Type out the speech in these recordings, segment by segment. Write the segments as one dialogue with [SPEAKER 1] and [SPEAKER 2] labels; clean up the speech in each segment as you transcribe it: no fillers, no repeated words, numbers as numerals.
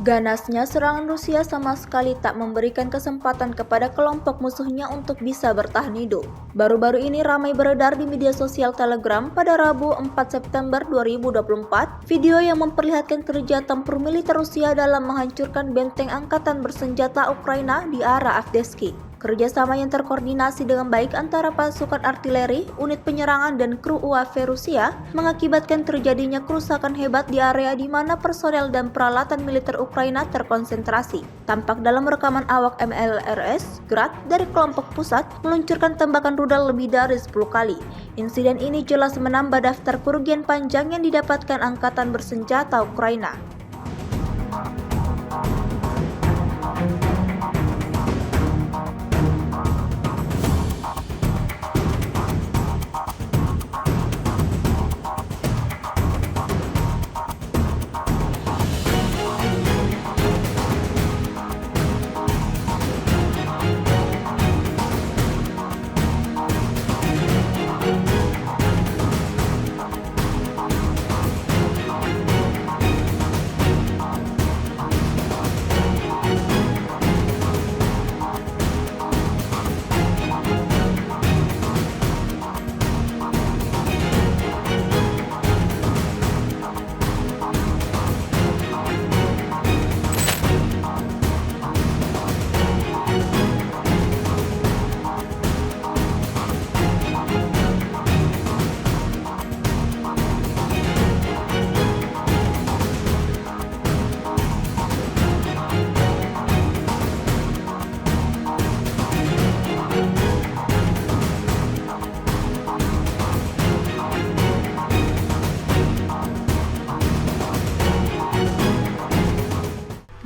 [SPEAKER 1] Ganasnya serangan Rusia sama sekali tak memberikan kesempatan kepada kelompok musuhnya untuk bisa bertahan hidup. Baru-baru ini ramai beredar di media sosial Telegram pada Rabu 4 September 2024 video yang memperlihatkan kerja tempur militer Rusia dalam menghancurkan benteng angkatan bersenjata Ukraina di arah Avdiivka. Kerjasama yang terkoordinasi dengan baik antara pasukan artileri, unit penyerangan, dan kru UAV Rusia mengakibatkan terjadinya kerusakan hebat di area di mana personel dan peralatan militer Ukraina terkonsentrasi. Tampak dalam rekaman awak MLRS Grad dari kelompok pusat meluncurkan tembakan rudal lebih dari 10 kali. Insiden ini jelas menambah daftar kerugian panjang yang didapatkan angkatan bersenjata Ukraina.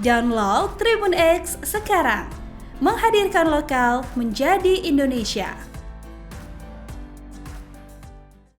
[SPEAKER 2] Download Tribun X sekarang, menghadirkan lokal menjadi Indonesia.